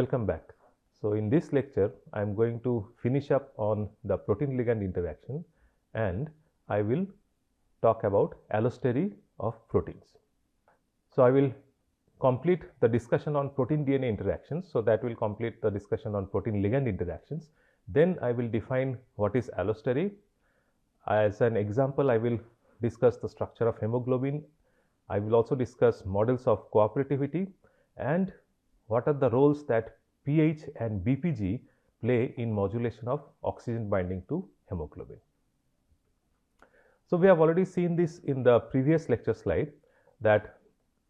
welcome back. So in this lecture, I am going to finish up on the protein ligand interaction, and I will talk about allostery of proteins. So I will complete the discussion on protein DNA interactions. So that will complete the discussion on protein ligand interactions. Then I will define what is allostery. As an example, I will discuss the structure of hemoglobin. I will also discuss models of cooperativity and what are the roles that pH and BPG play in modulation of oxygen binding to hemoglobin. So we have already seen this in the previous lecture slide, that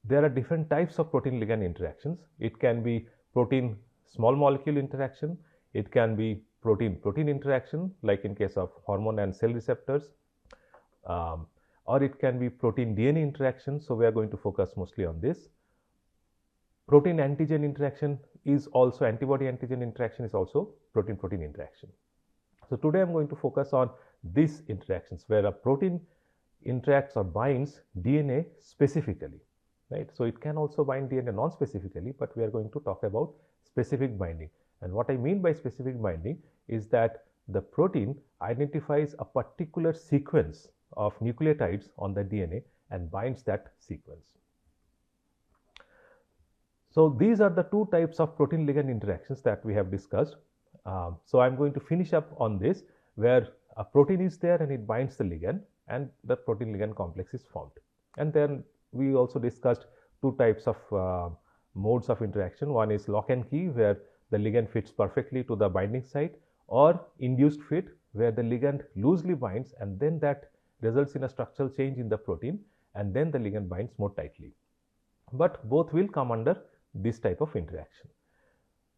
there are different types of protein ligand interactions. It can be protein small molecule interaction, it can be protein interaction like in case of hormone and cell receptors, or it can be protein DNA interaction. So we are going to focus mostly on this. Protein antigen interaction is also, antibody antigen interaction is also protein interaction. So today I am going to focus on these interactions where a protein interacts or binds DNA specifically, right? So it can also bind DNA non-specifically, but we are going to talk about specific binding. And what I mean by specific binding is that the protein identifies a particular sequence of nucleotides on the DNA and binds that sequence. So these are the two types of protein ligand interactions that we have discussed. So I am going to finish up on this, where a protein is there and it binds the ligand and the protein ligand complex is formed. And then we also discussed two types of modes of interaction. One is lock and key, where the ligand fits perfectly to the binding site, or induced fit, where the ligand loosely binds and then that results in a structural change in the protein and then the ligand binds more tightly. But both will come under this type of interaction.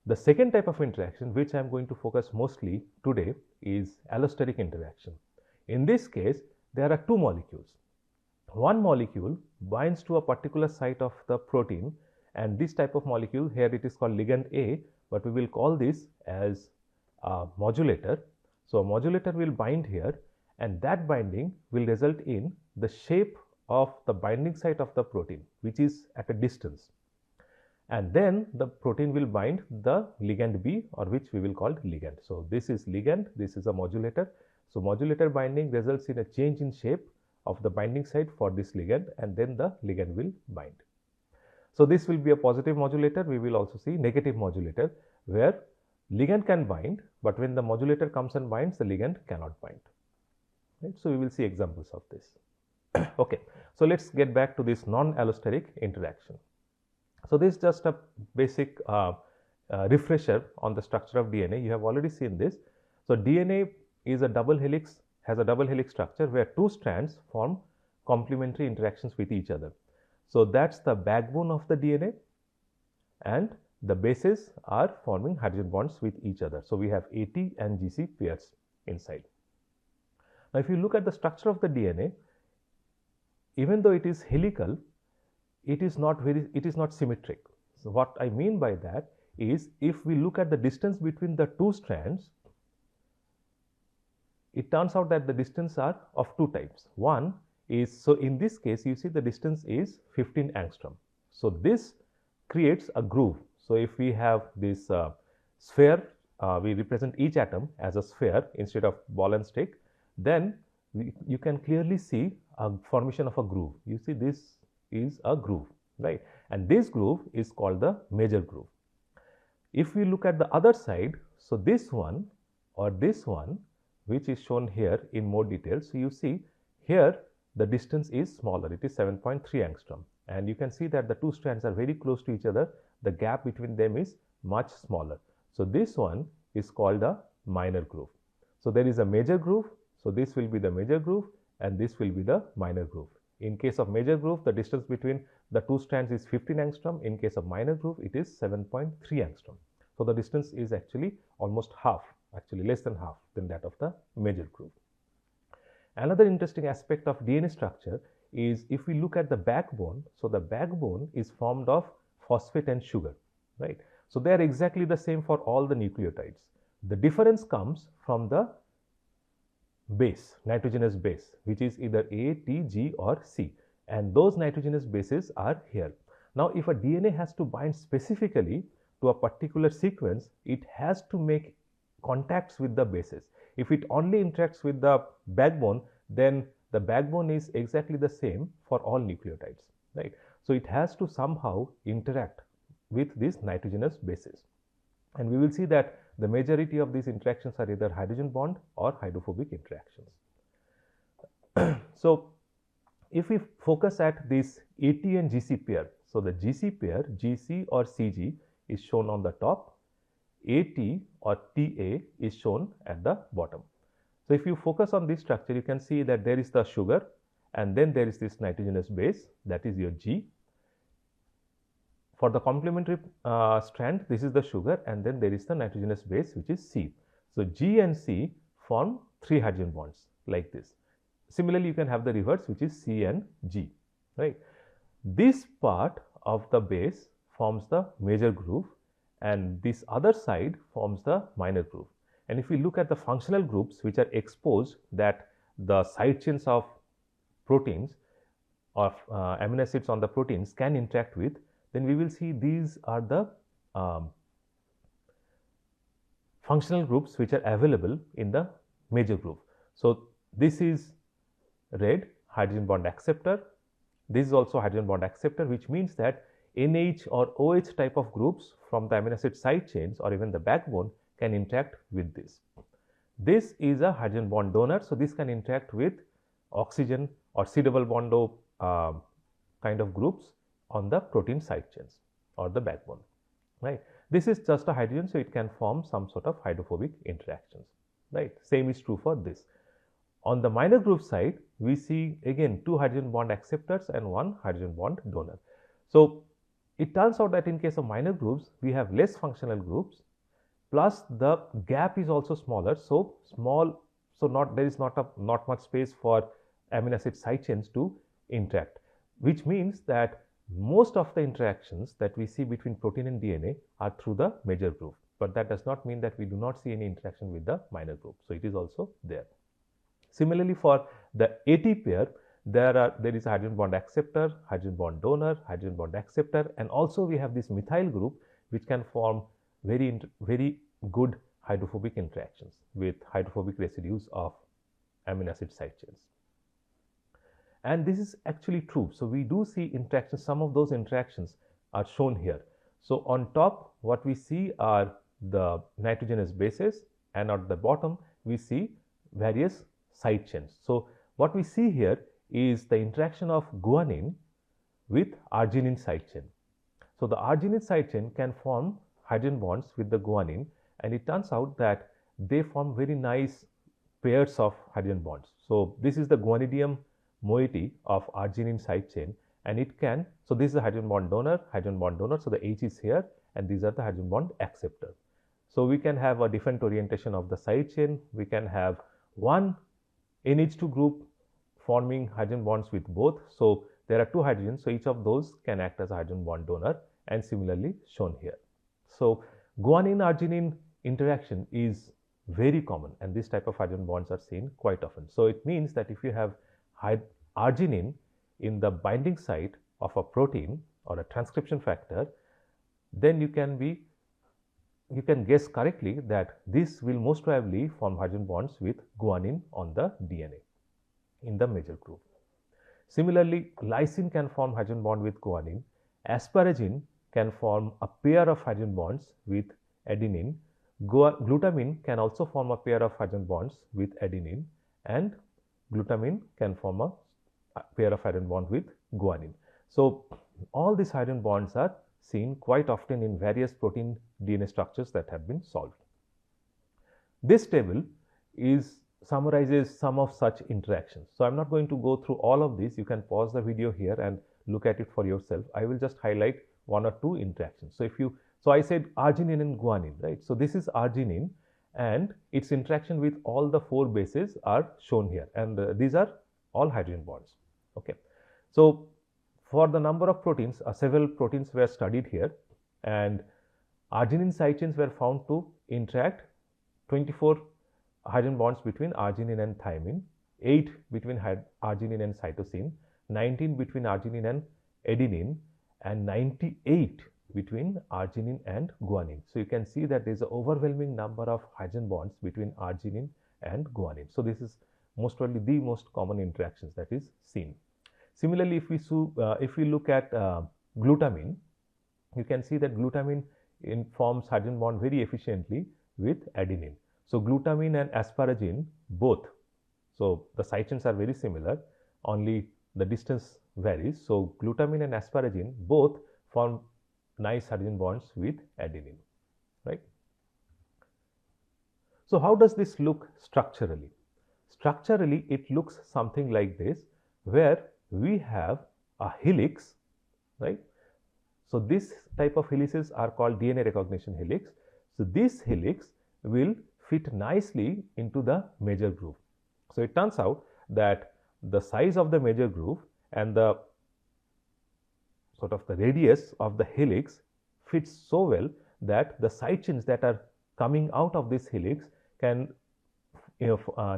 The second type of interaction, which I am going to focus mostly today, is allosteric interaction. In this case, there are two molecules. One molecule binds to a particular site of the protein, and this type of molecule, here it is called ligand A, but we will call this as a modulator. So a modulator will bind here, and that binding will result in the shape of the binding site of the protein, which is at a distance. And then the protein will bind the ligand B, or which we will call ligand. So this is ligand, this is a modulator. So modulator binding results in a change in shape of the binding site for this ligand, and then the ligand will bind. So this will be a positive modulator. We will also see negative modulator, where ligand can bind, but when the modulator comes and binds, the ligand cannot bind. Right? So we will see examples of this. Okay, so let's get back to this non-allosteric interaction. So this is just a basic refresher on the structure of DNA. You have already seen this. So DNA is a double helix, has a double helix structure where two strands form complementary interactions with each other. So that's the backbone of the DNA, and the bases are forming hydrogen bonds with each other. So we have AT and GC pairs inside. Now if you look at the structure of the DNA, even though it is helical, it is not symmetric. So what I mean by that is, if we look at the distance between the two strands, it turns out that the distance are of two types. One is, so in this case you see the distance is 15 angstrom. So this creates a groove. So if we have this sphere, we represent each atom as a sphere instead of ball and stick, then you can clearly see a formation of a groove. You see this is a groove, right? And this groove is called the major groove. If we look at the other side, so this one or this one, which is shown here in more detail. So you see here the distance is smaller, it is 7.3 angstrom, and you can see that the two strands are very close to each other. The gap between them is much smaller. So this one is called a minor groove. So there is a major groove. So this will be the major groove and this will be the minor groove. In case of major groove, the distance between the two strands is 15 angstrom. In case of minor groove, it is 7.3 angstrom. So the distance is actually almost half, actually less than half than that of the major groove. Another interesting aspect of DNA structure is, if we look at the backbone, so the backbone is formed of phosphate and sugar, right? So they are exactly the same for all the nucleotides. The difference comes from the base, nitrogenous base, which is either A, T, G or C, and those nitrogenous bases are here. Now if a DNA has to bind specifically, to a particular sequence, it has to make contacts with the bases. If it only interacts with the backbone, then the backbone is exactly the same for all nucleotides, right? So it has to somehow interact with these nitrogenous bases. And we will see that the majority of these interactions are either hydrogen bond or hydrophobic interactions. So if we focus at this AT and GC pair, so the GC pair, GC or CG is shown on the top, AT or TA is shown at the bottom. So if you focus on this structure, you can see that there is the sugar and then there is this nitrogenous base, that is your G. For the complementary strand, this is the sugar and then there is the nitrogenous base, which is C. So G and C form 3 hydrogen bonds like this. Similarly, you can have the reverse, which is C and G, right? This part of the base forms the major groove and this other side forms the minor groove. And if we look at the functional groups which are exposed that the side chains of proteins of amino acids on the proteins can interact with, then we will see these are the functional groups which are available in the major groove. So this is red, hydrogen bond acceptor. This is also hydrogen bond acceptor, which means that NH or OH type of groups from the amino acid side chains or even the backbone can interact with this. This is a hydrogen bond donor, so this can interact with oxygen or C double bond O kind of groups on the protein side chains or the backbone, right? This is just a hydrogen, so it can form some sort of hydrophobic interactions, right? Same is true for this. On the minor groove side, we see again 2 hydrogen bond acceptors and 1 hydrogen bond donor. So it turns out that in case of minor grooves, we have less functional groups, plus the gap is also smaller. So small, so there is not much space for amino acid side chains to interact, which means that most of the interactions that we see between protein and DNA are through the major groove. But that does not mean that we do not see any interaction with the minor groove. So it is also there. Similarly, for the AT pair, there is a hydrogen bond acceptor, hydrogen bond donor, hydrogen bond acceptor, and also we have this methyl group which can form very good hydrophobic interactions with hydrophobic residues of amino acid side chains. And this is actually true. So we do see interactions. Some of those interactions are shown here. So on top, what we see are the nitrogenous bases, and at the bottom we see various side chains. So what we see here is the interaction of guanine with arginine side chain. So the arginine side chain can form hydrogen bonds with the guanine, and it turns out that they form very nice pairs of hydrogen bonds. So this is the guanidium moiety of arginine side chain, and it can, so this is a hydrogen bond donor, so the H is here, and these are the hydrogen bond acceptor. So we can have a different orientation of the side chain. We can have one NH2 group forming hydrogen bonds with both. So there are 2 hydrogens, so each of those can act as a hydrogen bond donor, and similarly shown here. So guanine arginine interaction is very common, and this type of hydrogen bonds are seen quite often. So it means that if you have arginine in the binding site of a protein or a transcription factor, then you can guess correctly that this will most probably form hydrogen bonds with guanine on the DNA in the major groove. Similarly, lysine can form hydrogen bond with guanine. Asparagine can form a pair of hydrogen bonds with adenine. Glutamine can also form a pair of hydrogen bonds with adenine, and glutamine can form a pair of hydrogen bond with guanine. So all these hydrogen bonds are seen quite often in various protein DNA structures that have been solved. This table summarizes some of such interactions. So I'm not going to go through all of these. You can pause the video here and look at it for yourself. I will just highlight 1 or 2 interactions. So I said arginine and guanine, right? So this is arginine, and its interaction with all the 4 bases are shown here, and these are all hydrogen bonds. Okay. So for the number of proteins, several proteins were studied here, and arginine side chains were found to interact 24 hydrogen bonds between arginine and thymine, 8 between arginine and cytosine, 19 between arginine and adenine, and 98 between arginine and guanine. So you can see that there is an overwhelming number of hydrogen bonds between arginine and guanine. So this is most probably the most common interactions that is seen. Similarly, if we look at glutamine, you can see that glutamine forms hydrogen bond very efficiently with adenine. So glutamine and asparagine both, so the side chains are very similar, only the distance varies. So glutamine and asparagine both form nice hydrogen bonds with adenine, right? So how does this look structurally? Structurally, it looks something like this, where we have a helix, right? So this type of helices are called DNA recognition helix. So this helix will fit nicely into the major groove. So it turns out that the size of the major groove and the sort of the radius of the helix fits so well that the side chains that are coming out of this helix can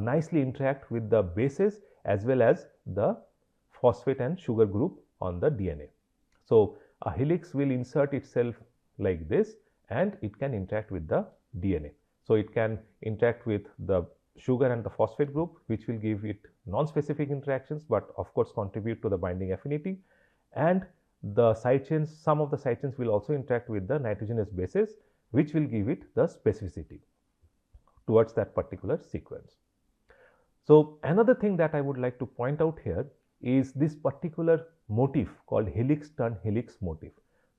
nicely interact with the bases as well as the phosphate and sugar group on the DNA. So a helix will insert itself like this and it can interact with the DNA. So it can interact with the sugar and the phosphate group, which will give it non-specific interactions, but of course contribute to the binding affinity. And the side chains, some of the side chains will also interact with the nitrogenous bases, which will give it the specificity towards that particular sequence. So another thing that I would like to point out here is this particular motif called helix turn helix motif.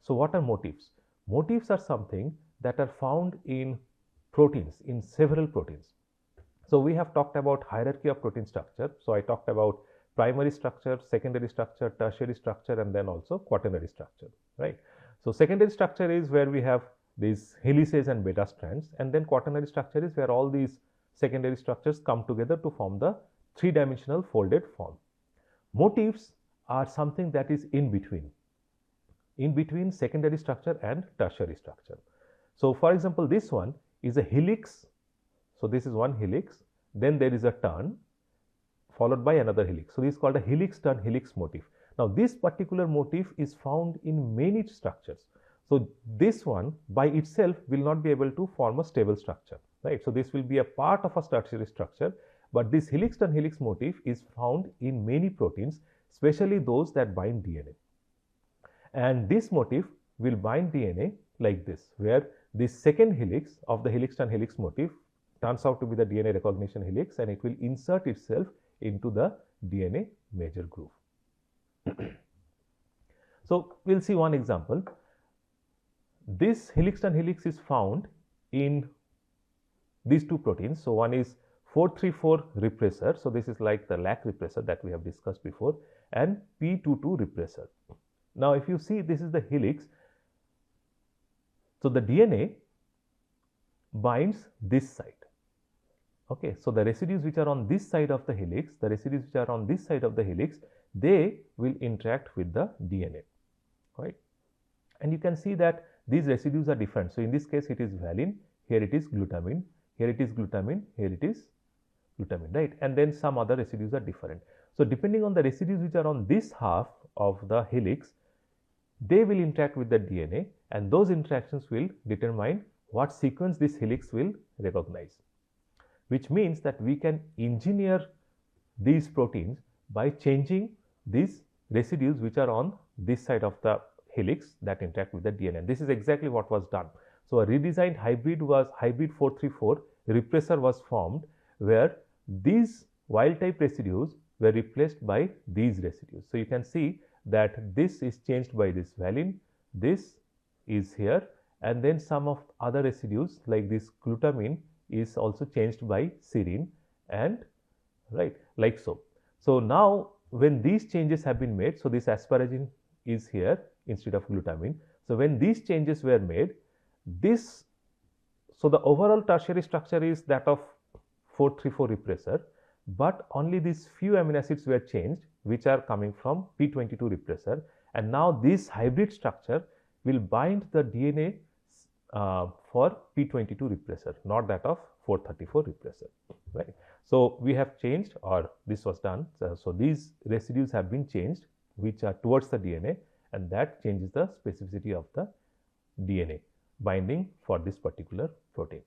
So what are motifs? Motifs are something that are found in proteins, in several proteins. So we have talked about hierarchy of protein structure. So I talked about primary structure, secondary structure, tertiary structure, and then also quaternary structure, right? So secondary structure is where we have these helices and beta strands, and then quaternary structure is where all these secondary structures come together to form the three-dimensional folded form. Motifs are something that is in between secondary structure and tertiary structure. So for example, this one is a helix. So this is one helix, then there is a turn followed by another helix. So this is called a helix turn helix motif. Now this particular motif is found in many structures. So this one by itself will not be able to form a stable structure, right? So this will be a part of a tertiary structure, but this helix turn helix motif is found in many proteins, especially those that bind DNA. And this motif will bind DNA like this, where this second helix of the helix turn helix motif turns out to be the DNA recognition helix, and it will insert itself into the DNA major groove. So we'll see one example. This helix turn helix is found in these two proteins. So one is 434 repressor. So this is like the lac repressor that we have discussed before, and P22 repressor. Now if you see, this is the helix. So the DNA binds this side. Okay, so the residues which are on this side of the helix, they will interact with the DNA, right? And you can see that these residues are different. So in this case, it is valine, here it is glutamine, here it is glutamine, here it is glutamine, right? And then some other residues are different. So depending on the residues which are on this half of the helix, they will interact with the DNA, and those interactions will determine what sequence this helix will recognize, which means that we can engineer these proteins by changing these residues which are on this side of the helix that interact with the DNA. This is exactly what was done. So a redesigned hybrid 434 repressor was formed, where these wild type residues were replaced by these residues. So you can see that this is changed by this valine, this is here, and then some of other residues like this glutamine is also changed by serine, and right, like so. So now when these changes have been made, so this asparagine is here instead of glutamine. So when these changes were made, so the overall tertiary structure is that of 434 repressor, but only these few amino acids were changed, which are coming from P22 repressor, and now this hybrid structure will bind the DNA for P22 repressor, not that of 434 repressor, right? So we have changed, or this was done. So these residues have been changed, which are towards the DNA, and that changes the specificity of the DNA binding for this particular protein.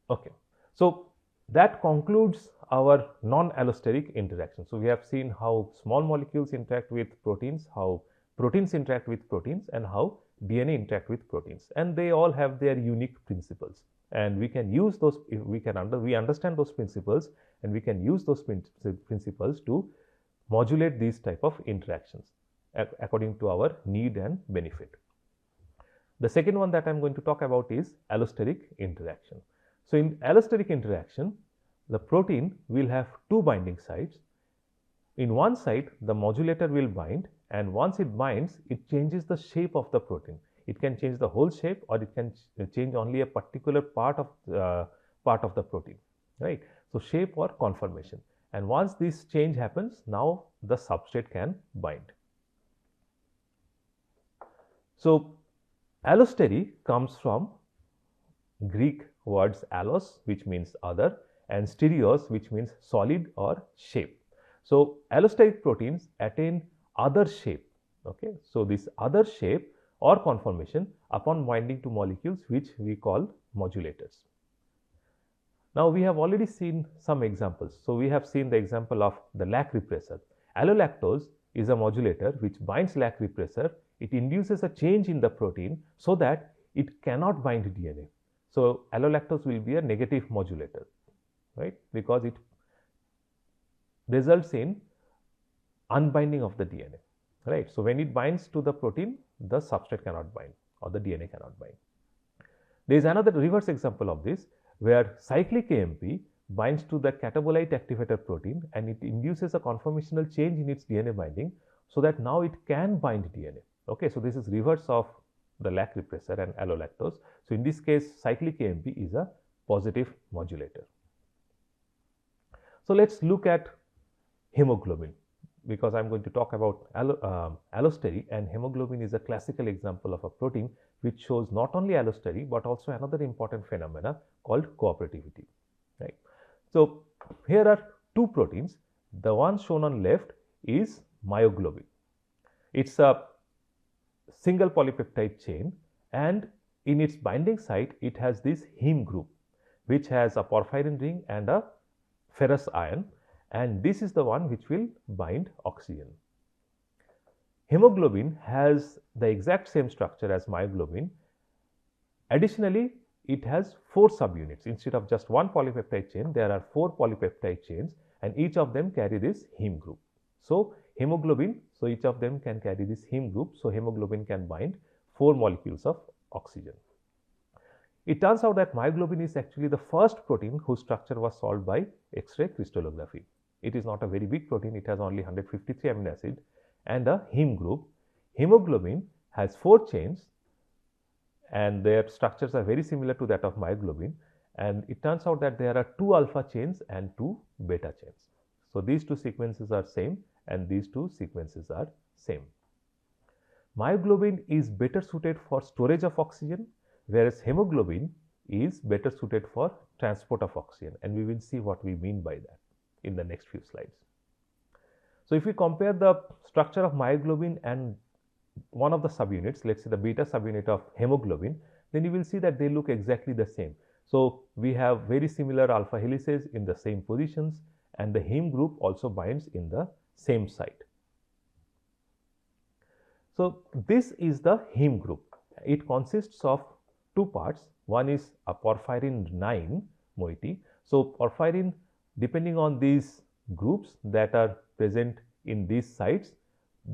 Okay. So, that concludes our non-allosteric interaction. So, we have seen how small molecules interact with proteins, how proteins interact with proteins, and how DNA interact with proteins, and they all have their unique principles, and we can use those, we understand those principles, and we can use those principles to modulate these type of interactions according to our need and benefit. The second one that I am going to talk about is allosteric interaction. So, in allosteric interaction, the protein will have two binding sites. In one site, the modulator will bind, and once it binds, it changes the shape of the protein. It can change the whole shape, or it can change only a particular part of the protein, right? So, shape or conformation, and once this change happens, now the substrate can bind. So, allosteric comes from Greek words allos, which means other, and stereos, which means solid or shape. So, allosteric proteins attain other shape. Okay. So, this other shape or conformation upon binding to molecules, which we call modulators. Now, we have already seen some examples. So, we have seen the example of the lac repressor. Allolactose is a modulator which binds lac repressor. It induces a change in the protein so that it cannot bind DNA. So, allolactose will be a negative modulator, right, because it results in unbinding of the DNA, right. So, when it binds to the protein, the substrate cannot bind or the DNA cannot bind. There is another reverse example of this, where cyclic AMP binds to the catabolite activator protein, and it induces a conformational change in its DNA binding, so that now it can bind DNA. Okay. So, this is reverse of the lac repressor and allolactose. So, in this case, cyclic AMP is a positive modulator. So, let us look at hemoglobin, because I am going to talk about allosteric, and hemoglobin is a classical example of a protein which shows not only allosteric but also another important phenomena called cooperativity, right. So, here are two proteins. The one shown on left is myoglobin. It is a single polypeptide chain, and in its binding site it has this heme group, which has a porphyrin ring and a ferrous ion, and this is the one which will bind oxygen. Hemoglobin has the exact same structure as myoglobin. Additionally, it has 4 subunits. Instead of just one polypeptide chain, there are 4 polypeptide chains, and each of them carry this heme group. So, hemoglobin, so each of them can carry this heme group. So, hemoglobin can bind 4 molecules of oxygen. It turns out that myoglobin is actually the first protein whose structure was solved by X-ray crystallography. It is not a very big protein. It has only 153 amino acid and a heme group. Hemoglobin has 4 chains, and their structures are very similar to that of myoglobin, and it turns out that there are 2 alpha chains and 2 beta chains. So, these 2 sequences are same, and these 2 sequences are same. Myoglobin is better suited for storage of oxygen, whereas hemoglobin is better suited for transport of oxygen, and we will see what we mean by that in the next few slides. So, if we compare the structure of myoglobin and one of the subunits, let us say the beta subunit of hemoglobin, then you will see that they look exactly the same. So, we have very similar alpha helices in the same positions, and the heme group also binds in the same site. So, this is the heme group. It consists of 2 parts. One is a porphyrin 9 moiety. So, porphyrin, depending on these groups that are present in these sites,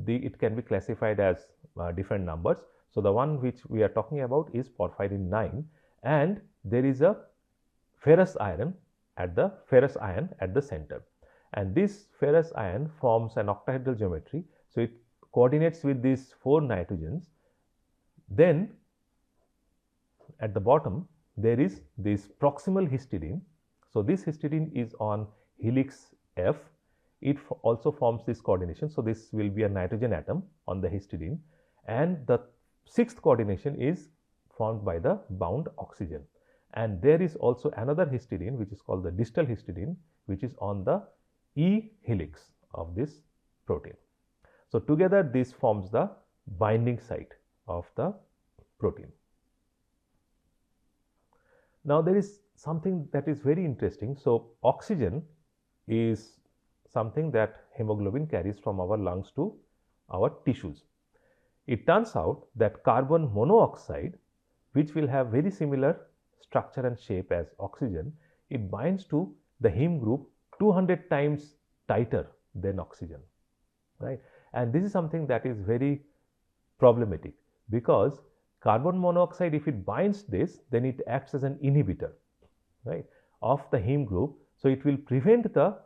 it can be classified as different numbers. So, the one which we are talking about is porphyrin 9, and there is a ferrous ion at the center, and this ferrous ion forms an octahedral geometry. So, it coordinates with these 4 nitrogens. Then at the bottom there is this proximal histidine. So, this histidine is on helix F. It also forms this coordination. So, this will be a nitrogen atom on the histidine, and the 6th coordination is formed by the bound oxygen, and there is also another histidine which is called the distal histidine, which is on the E helix of this protein. So, together this forms the binding site of the protein. Now there is something that is very interesting. So oxygen is something that hemoglobin carries from our lungs to our tissues. It turns out that carbon monoxide, which will have very similar structure and shape as oxygen, it binds to the heme group 200 times tighter than oxygen, right? And this is something that is very problematic, because carbon monoxide, if it binds this, then it acts as an inhibitor, right, of the heme group. So it will prevent the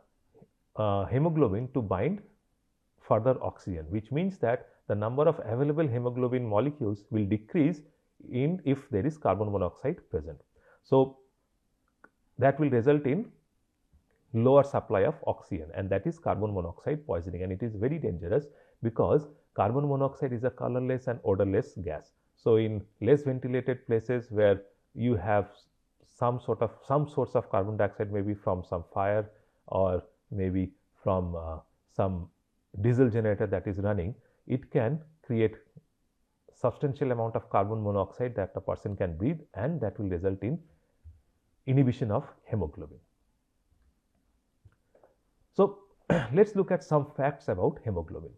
hemoglobin to bind further oxygen, which means that the number of available hemoglobin molecules will decrease if there is carbon monoxide present. So that will result in lower supply of oxygen, and that is carbon monoxide poisoning, and it is very dangerous because carbon monoxide is a colorless and odorless gas. So in less ventilated places where you have some source of carbon dioxide, maybe from some fire or maybe from some diesel generator that is running, it can create substantial amount of carbon monoxide that a person can breathe, and that will result in inhibition of hemoglobin. So let's look at some facts about hemoglobin.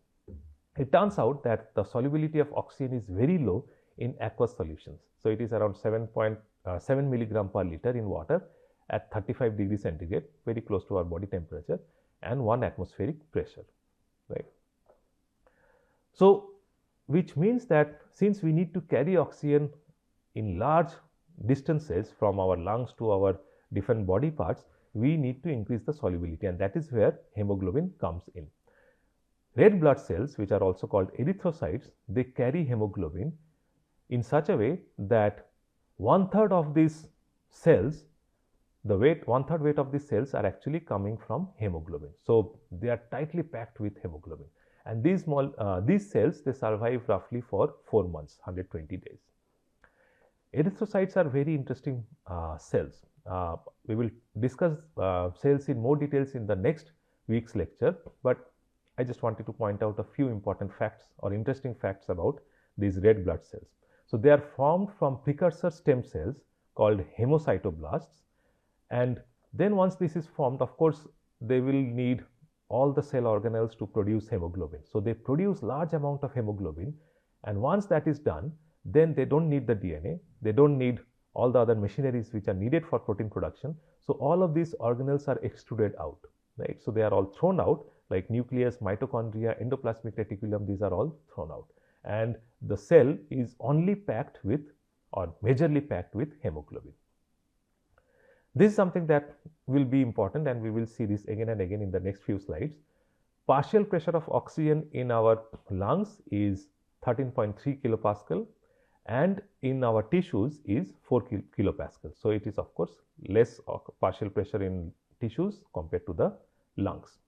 It turns out that the solubility of oxygen is very low in aqueous solutions. So it is around 7.7 milligram per liter in water at 35 degrees centigrade, very close to our body temperature, and 1 atmospheric pressure, right? So which means that since we need to carry oxygen in large distances from our lungs to our different body parts, we need to increase the solubility, and that is where hemoglobin comes in. Red blood cells, which are also called erythrocytes, they carry hemoglobin in such a way that 1/3 of these cells, one-third weight of these cells are actually coming from hemoglobin. So they are tightly packed with hemoglobin, and these cells, they survive roughly for 4 months, 120 days. Erythrocytes are very interesting cells. We will discuss cells in more details in the next week's lecture, but I just wanted to point out a few important facts or interesting facts about these red blood cells. So they are formed from precursor stem cells called hemocytoblasts, and then once this is formed, of course, they will need all the cell organelles to produce hemoglobin. So they produce large amount of hemoglobin, and once that is done, then they don't need the DNA, they don't need all the other machineries which are needed for protein production. So all of these organelles are extruded out, right? So they are all thrown out, like nucleus, mitochondria, endoplasmic reticulum, these are all thrown out, and the cell is only packed with, or majorly packed with, hemoglobin. This is something that will be important, and we will see this again and again in the next few slides. Partial pressure of oxygen in our lungs is 13.3 kilopascal, and in our tissues is 4 kilopascal. So it is of course less partial pressure in tissues compared to the lungs.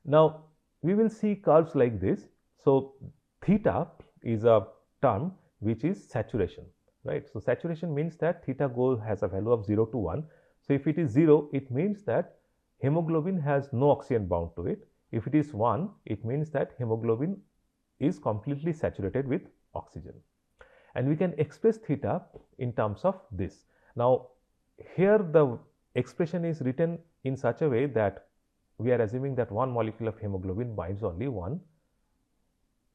Now we will see curves like this. So theta is a term which is saturation, right? So saturation means that theta has a value of 0 to 1. So if it is 0, it means that hemoglobin has no oxygen bound to it. If it is 1, it means that hemoglobin is completely saturated with oxygen. And we can express theta in terms of this. Now here the expression is written in such a way that we are assuming that one molecule of hemoglobin binds only one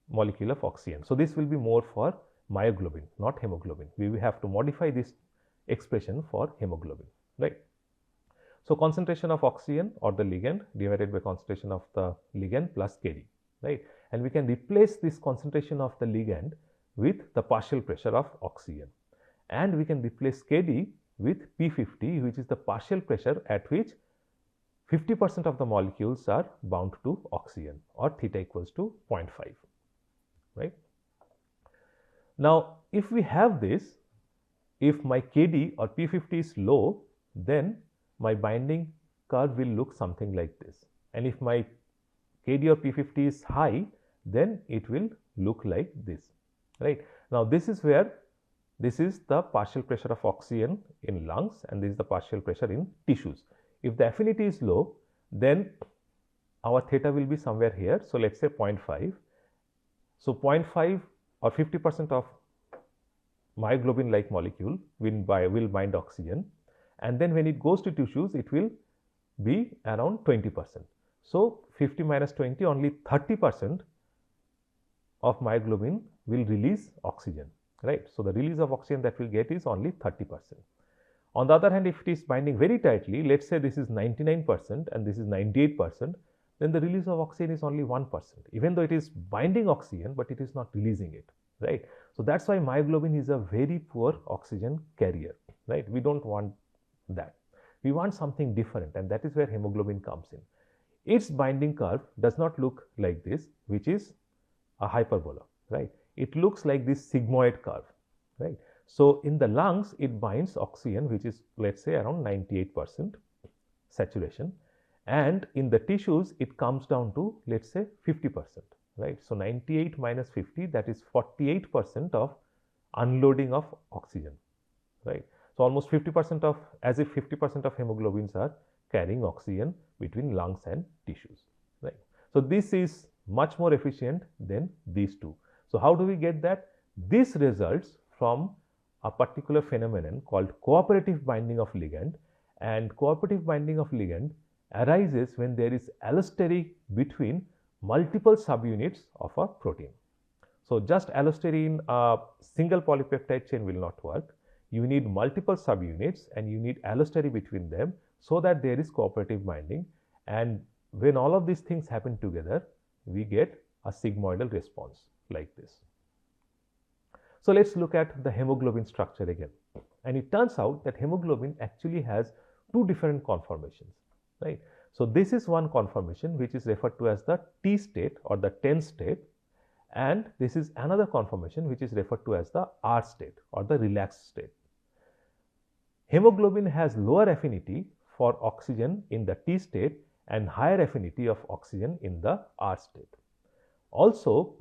molecule of oxygen. So this will be more for myoglobin, not hemoglobin. We will have to modify this expression for hemoglobin, right? So concentration of oxygen or the ligand divided by concentration of the ligand plus Kd, right? And we can replace this concentration of the ligand with the partial pressure of oxygen, and we can replace Kd with P50, which is the partial pressure at which 50% of the molecules are bound to oxygen, or theta equals to 0.5, right? Now if we have this, if my Kd or P50 is low, then my binding curve will look something like this, and if my Kd or P50 is high, then it will look like this, right? Now this is where this is the partial pressure of oxygen in lungs, and this is the partial pressure in tissues. If the affinity is low, then our theta will be somewhere here. So let's say 0.5, So 0.5 or 50% of myoglobin like molecule will bind oxygen, and then when it goes to tissues it will be around 20%. So 50 minus 20, only 30% of myoglobin will release oxygen, right. So the release of oxygen that we will get is only 30%. On the other hand, if it is binding very tightly, let us say this is 99% and this is 98%, then the release of oxygen is only 1%, even though it is binding oxygen, but it is not releasing it, right. So that is why myoglobin is a very poor oxygen carrier, right. We do not want that. We want something different, and that is where hemoglobin comes in. Its binding curve does not look like this, which is a hyperbola, right. It looks like this sigmoid curve, right. So in the lungs, it binds oxygen, which is, let us say, around 98% saturation, and in the tissues it comes down to, let us say, 50%, right. So 98 minus 50, that is 48% of unloading of oxygen, right. So almost 50% of, as if 50% of hemoglobins are carrying oxygen between lungs and tissues, right. So this is much more efficient than these two. So how do we get that? This results from a particular phenomenon called cooperative binding of ligand, and cooperative binding of ligand arises when there is allosteric between multiple subunits of a protein. So just allosteric in a single polypeptide chain will not work. You need multiple subunits and you need allosteric between them so that there is cooperative binding, and when all of these things happen together, we get a sigmoidal response like this. So let us look at the hemoglobin structure again, and it turns out that hemoglobin actually has two different conformations, right. So this is one conformation which is referred to as the T state or the tense state, and this is another conformation which is referred to as the R state or the relaxed state. Hemoglobin has lower affinity for oxygen in the T state and higher affinity of oxygen in the R state. Also,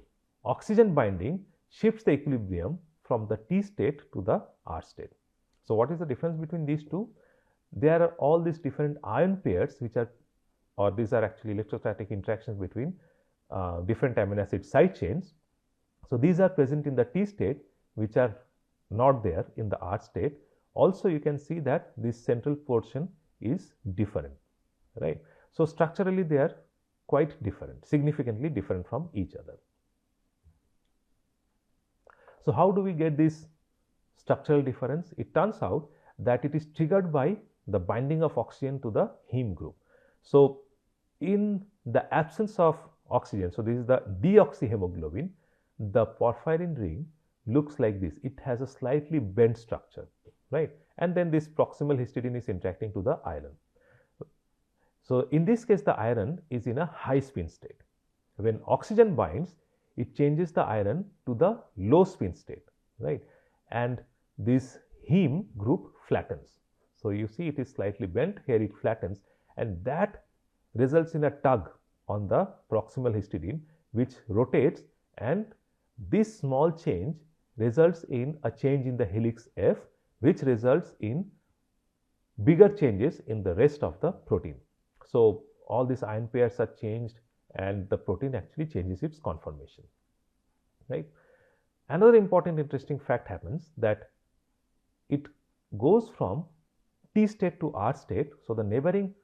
oxygen binding shifts the equilibrium from the T state to the R state. So what is the difference between these two? There are all these different ion pairs which are, or these are actually electrostatic interactions between different amino acid side chains. So these are present in the T state which are not there in the R state. Also you can see that this central portion is different, right. So structurally they are quite different, significantly different from each other. So how do we get this structural difference? It turns out that it is triggered by the binding of oxygen to the heme group. So in the absence of oxygen, so this is the deoxyhemoglobin, the porphyrin ring looks like this. It has a slightly bent structure, right, and then this proximal histidine is interacting to the iron. So in this case the iron is in a high spin state. When oxygen binds, it changes the iron to the low spin state, right, and this heme group flattens. So you see it is slightly bent, here it flattens, and that results in a tug on the proximal histidine which rotates, and this small change results in a change in the helix F, which results in bigger changes in the rest of the protein. So all these ion pairs are changed and the protein actually changes its conformation, right. Another important interesting fact happens that it goes from T state to R state. So the neighboring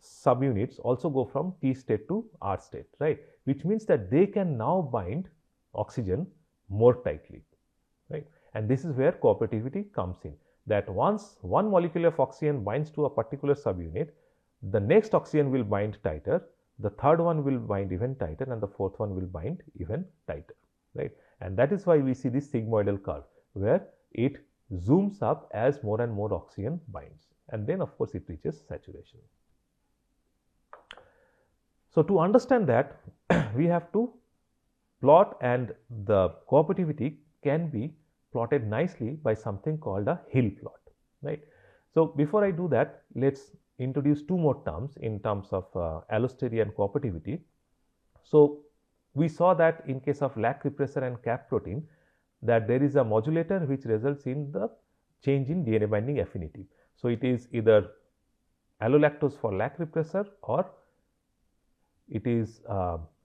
subunits also go from T state to R state, right, which means that they can now bind oxygen more tightly, right. And this is where cooperativity comes in, that once one molecule of oxygen binds to a particular subunit, the next oxygen will bind tighter, the third one will bind even tighter, and the fourth one will bind even tighter, right. And that is why we see this sigmoidal curve where it zooms up as more and more oxygen binds, and then of course it reaches saturation. So to understand that we have to plot, and the cooperativity can be plotted nicely by something called a hill plot, right. So before I do that, let's introduce two more terms in terms of allostery and cooperativity. So we saw that in case of lac repressor and cap protein, that there is a modulator which results in the change in DNA binding affinity. So it is either allolactose for lac repressor or it is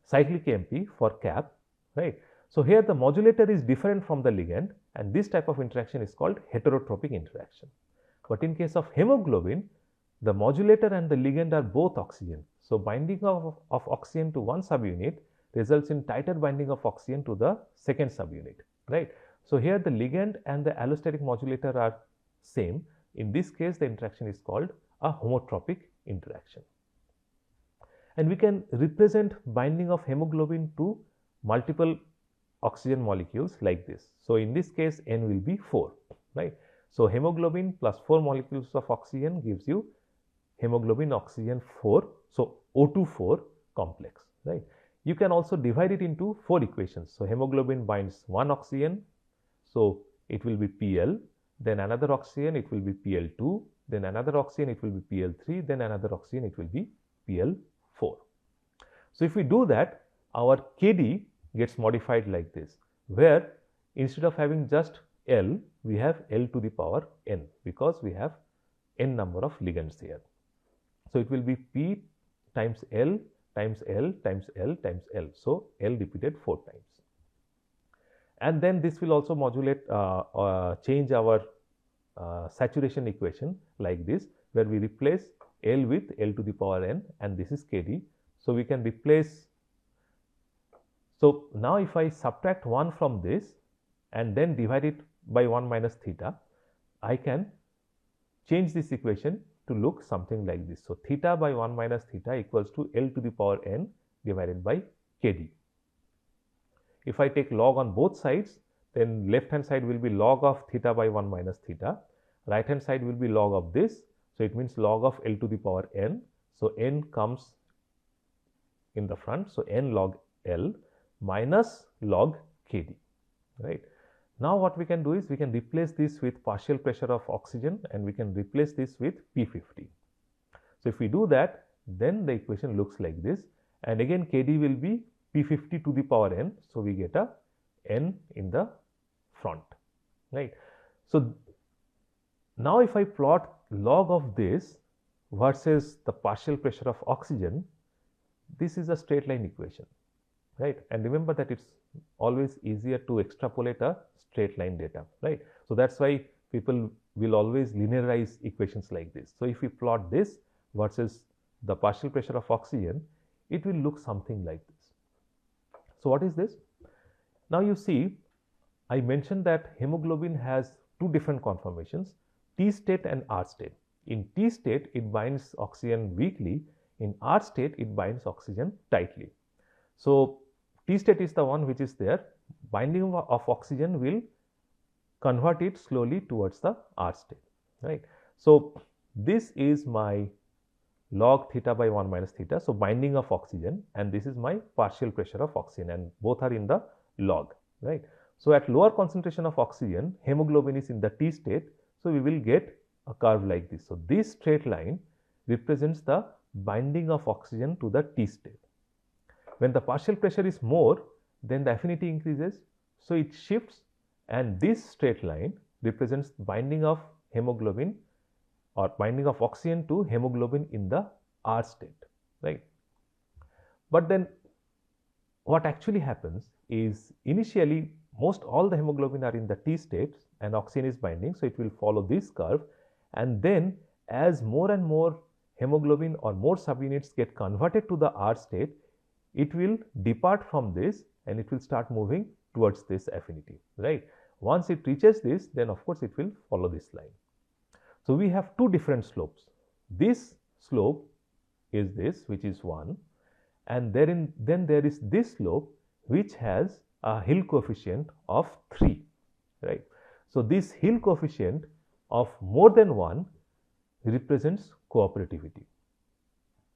cyclic AMP for cap, right. So here the modulator is different from the ligand, and this type of interaction is called heterotropic interaction. But in case of hemoglobin, the modulator and the ligand are both oxygen. So binding of oxygen to one subunit results in tighter binding of oxygen to the second subunit, right? So here the ligand and the allosteric modulator are same. In this case, the interaction is called a homotropic interaction. And we can represent binding of hemoglobin to multiple oxygen molecules like this. So in this case, N will be 4, right? So hemoglobin plus 4 molecules of oxygen gives you hemoglobin oxygen 4, so O2-4 complex, right? You can also divide it into 4 equations. So hemoglobin binds 1 oxygen, so it will be Pl, then another oxygen it will be Pl2, then another oxygen it will be Pl3, then another oxygen it will be Pl4. So if we do that, our Kd gets modified like this, where instead of having just L, we have L to the power N, because we have N number of ligands here. So it will be P times L times L times L times L. So L repeated 4 times. And then this will also modulate, change our saturation equation like this, where we replace L with L to the power N, and this is Kd. So we can replace. So now if I subtract 1 from this and then divide it by 1 minus theta, I can change this equation to look something like this. So theta by 1 minus theta equals to L to the power N divided by Kd. If I take log on both sides, then left hand side will be log of theta by 1 minus theta, right hand side will be log of this. So it means log of L to the power N. So N comes in the front, so N log L minus log Kd, right? Now what we can do is we can replace this with partial pressure of oxygen, and we can replace this with P50. So if we do that, then the equation looks like this, and again Kd will be P50 to the power N. So we get a N in the front, right? So now if I plot log of this versus the partial pressure of oxygen, this is a straight line equation, right? And remember that it's always easier to extrapolate a straight line data, right? So that's why people will always linearize equations like this. So if we plot this versus the partial pressure of oxygen, it will look something like this. So what is this? Now you see, I mentioned that hemoglobin has 2 different conformations, T state and R state. In T state, it binds oxygen weakly. In R state, it binds oxygen tightly. So T state is the one which is there. Binding of oxygen will convert it slowly towards the R state, right? So this is my log theta by 1 minus theta. So binding of oxygen, and this is my partial pressure of oxygen, and both are in the log, right? So at lower concentration of oxygen, hemoglobin is in the T state. So we will get a curve like this. So this straight line represents the binding of oxygen to the T state. When the partial pressure is more, then the affinity increases, so it shifts, and this straight line represents binding of hemoglobin or binding of oxygen to hemoglobin in the R state, right? But then what actually happens is, initially most all the hemoglobin are in the T state and oxygen is binding, so it will follow this curve, and then as more and more hemoglobin or more subunits get converted to the R state, it will depart from this and it will start moving towards this affinity, right? Once it reaches this, then of course it will follow this line. So we have 2 different slopes. This slope is this, which is 1, and then there is this slope which has a Hill coefficient of 3, right? So this Hill coefficient of more than 1 represents cooperativity,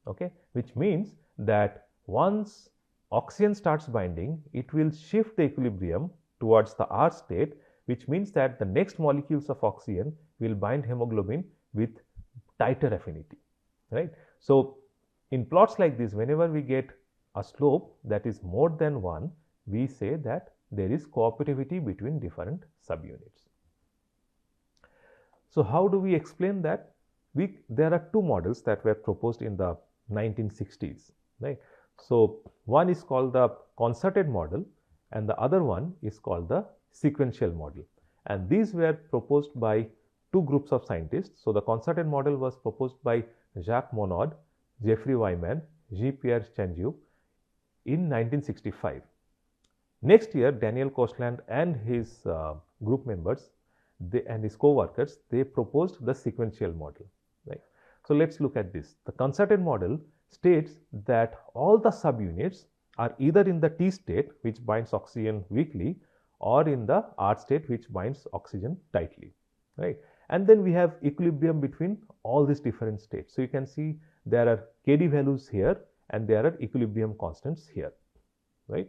okay, which means that once oxygen starts binding, it will shift the equilibrium towards the R state, which means that the next molecules of oxygen will bind hemoglobin with tighter affinity, right? So in plots like this, whenever we get a slope that is more than 1, we say that there is cooperativity between different subunits. So how do we explain that? There are 2 models that were proposed in the 1960s, right? So one is called the concerted model, and the other one is called the sequential model. And these were proposed by two groups of scientists. So the concerted model was proposed by Jacques Monod, Jeffrey Wyman, Jean-Pierre Changeux in 1965. Next year, Daniel Kostland and his group members and his co-workers, they proposed the sequential model. Right? So let's look at this. The concerted model states that all the subunits are either in the T state, which binds oxygen weakly, or in the R state, which binds oxygen tightly. Right? And then we have equilibrium between all these different states. So you can see there are Kd values here and there are equilibrium constants here. Right?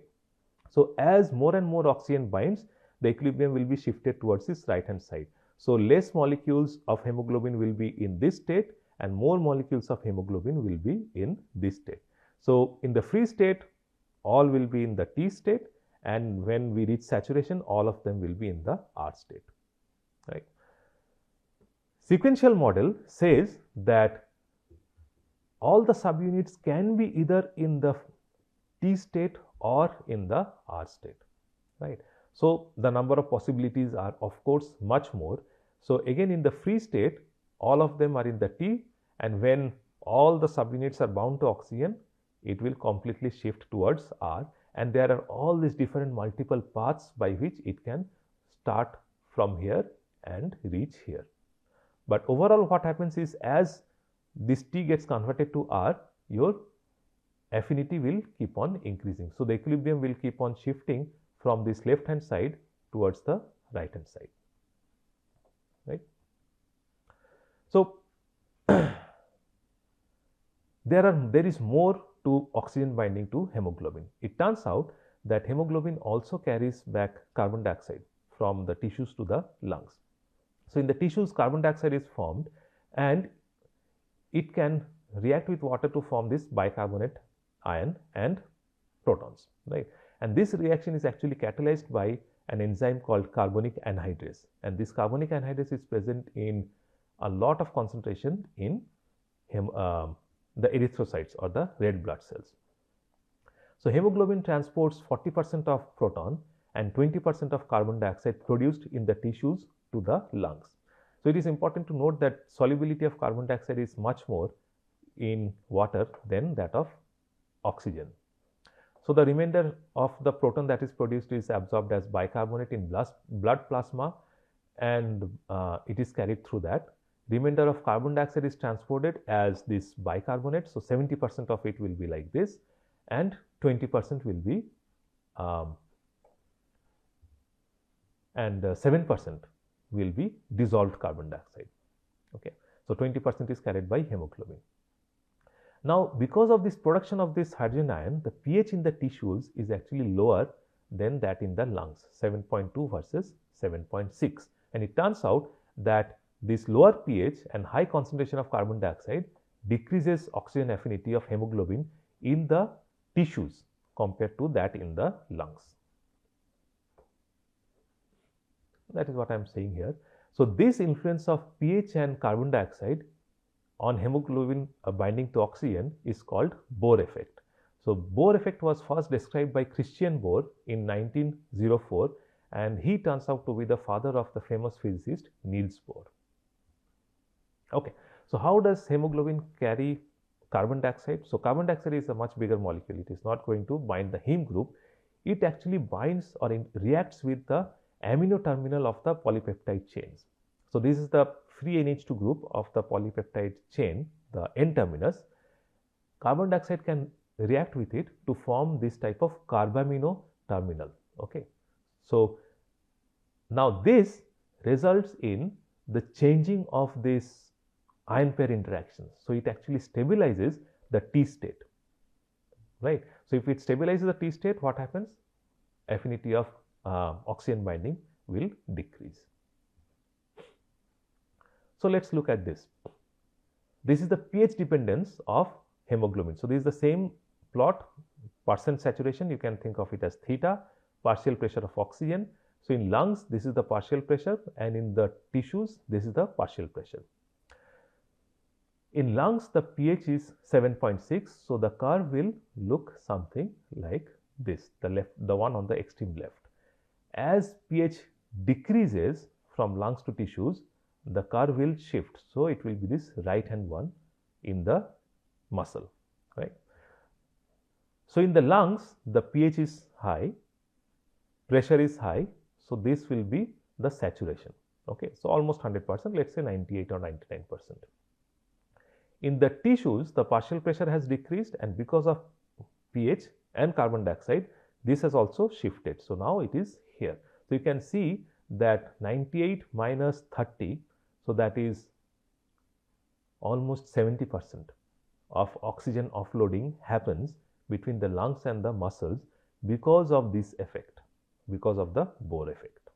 So as more and more oxygen binds, the equilibrium will be shifted towards this right hand side. So less molecules of hemoglobin will be in this state and more molecules of hemoglobin will be in this state. So in the free state, all will be in the T state, and when we reach saturation, all of them will be in the R state. Right? Sequential model says that all the subunits can be either in the T state or in the R state. Right? So the number of possibilities are of course much more. So again, in the free state, all of them are in the T, and when all the subunits are bound to oxygen, it will completely shift towards R, and there are all these different multiple paths by which it can start from here and reach here. But overall what happens is, as this T gets converted to R, your affinity will keep on increasing. So the equilibrium will keep on shifting from this left hand side towards the right hand side. Right? So there is more to oxygen binding to hemoglobin. It turns out that hemoglobin also carries back carbon dioxide from the tissues to the lungs. So in the tissues, carbon dioxide is formed and it can react with water to form this bicarbonate ion and protons, right? And this reaction is actually catalyzed by an enzyme called carbonic anhydrase, and this carbonic anhydrase is present in a lot of concentration in the erythrocytes or the red blood cells. So hemoglobin transports 40% of proton and 20% of carbon dioxide produced in the tissues to the lungs. So it is important to note that solubility of carbon dioxide is much more in water than that of oxygen. So the remainder of the proton that is produced is absorbed as bicarbonate in blood plasma, and it is carried through that. Remainder of carbon dioxide is transported as this bicarbonate. So 70% of it will be like this, and 20% will be and 7% will be dissolved carbon dioxide. Okay, so 20% is carried by hemoglobin. Now, because of this production of this hydrogen ion, the pH in the tissues is actually lower than that in the lungs, 7.2 versus 7.6, and it turns out that this lower pH and high concentration of carbon dioxide decreases oxygen affinity of hemoglobin in the tissues compared to that in the lungs. That is what I am saying here. So this influence of pH and carbon dioxide on hemoglobin binding to oxygen is called Bohr effect. So Bohr effect was first described by Christian Bohr in 1904, and he turns out to be the father of the famous physicist Niels Bohr. Okay, so how does hemoglobin carry carbon dioxide? So carbon dioxide is a much bigger molecule. It is not going to bind the heme group. It actually binds or reacts with the amino terminal of the polypeptide chains. So this is the free NH2 group of the polypeptide chain, the N terminus. Carbon dioxide can react with it to form this type of carbamino terminal. Okay, so now this results in the changing of this ion pair interactions. So it actually stabilizes the T state, right? So if it stabilizes the T state, what happens? Affinity of oxygen binding will decrease. So let's look at this. This is the pH dependence of hemoglobin. So this is the same plot, percent saturation, you can think of it as theta, partial pressure of oxygen. So in lungs, this is the partial pressure, and in the tissues, this is the partial pressure. In lungs, the pH is 7.6, so the curve will look something like this, the one on the extreme left. As pH decreases from lungs to tissues, the curve will shift. So, it will be this right hand one in the muscle, right. So, in the lungs, the pH is high, pressure is high. So, this will be the saturation. Okay. So, almost 100%, let us say 98 or 99%. In the tissues, the partial pressure has decreased, and because of pH and carbon dioxide, this has also shifted. So, now it is here. So, you can see that 98 minus 30, so that is almost 70% of oxygen offloading happens between the lungs and the muscles because of this effect, because of the Bohr effect.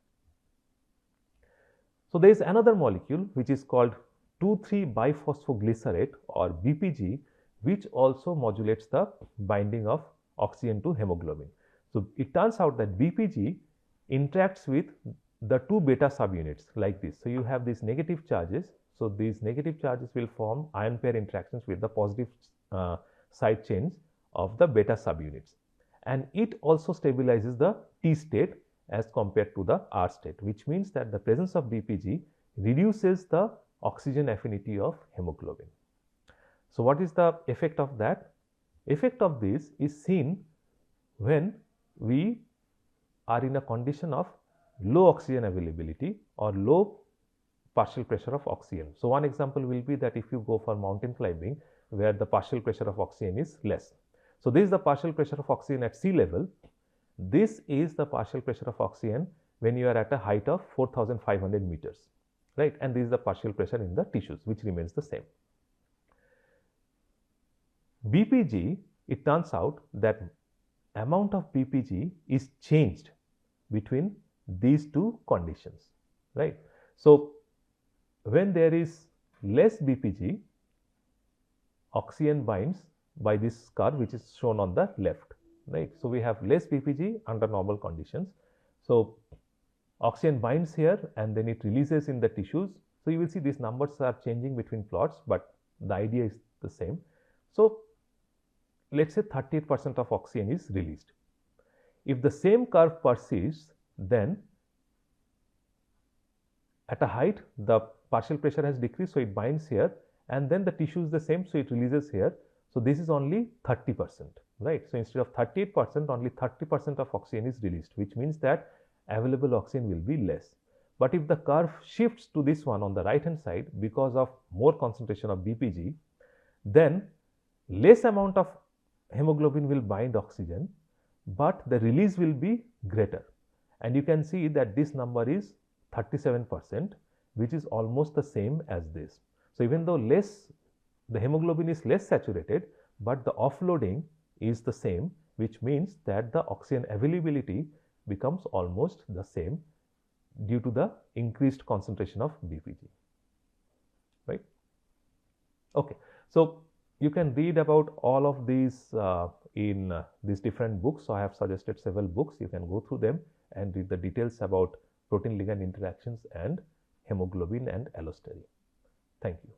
So, there is another molecule which is called 2,3-biphosphoglycerate or BPG, which also modulates the binding of oxygen to hemoglobin. So, it turns out that BPG interacts with the two beta subunits like this. So, you have these negative charges. So, these negative charges will form ion pair interactions with the positive side chains of the beta subunits, and it also stabilizes the T state as compared to the R state, which means that the presence of BPG reduces the oxygen affinity of hemoglobin. So, what is the effect of that? Effect of this is seen when we are in a condition of low oxygen availability or low partial pressure of oxygen. So, one example will be that if you go for mountain climbing where the partial pressure of oxygen is less. So, this is the partial pressure of oxygen at sea level. This is the partial pressure of oxygen when you are at a height of 4,500 meters, right, and this is the partial pressure in the tissues, which remains the same. BPG, it turns out that amount of BPG is changed between these two conditions, right. So, when there is less BPG, oxygen binds by this curve which is shown on the left, right. So, we have less BPG under normal conditions. So, oxygen binds here and then it releases in the tissues. So, you will see these numbers are changing between plots, but the idea is the same. So, let us say 38% of oxygen is released. If the same curve persists, then at a height the partial pressure has decreased, so it binds here, and then the tissue is the same, so it releases here. So, this is only 30%, right. So, instead of 38%, only 30% of oxygen is released, which means that available oxygen will be less. But if the curve shifts to this one on the right hand side because of more concentration of BPG, then less amount of hemoglobin will bind oxygen, but the release will be greater, and you can see that this number is 37%, which is almost the same as this. So, even though the hemoglobin is less saturated, but the offloading is the same, which means that the oxygen availability becomes almost the same due to the increased concentration of BPG, right. Okay. So, you can read about all of these in these different books. So, I have suggested several books. You can go through them and read the details about protein ligand interactions and hemoglobin and allosteric. Thank you.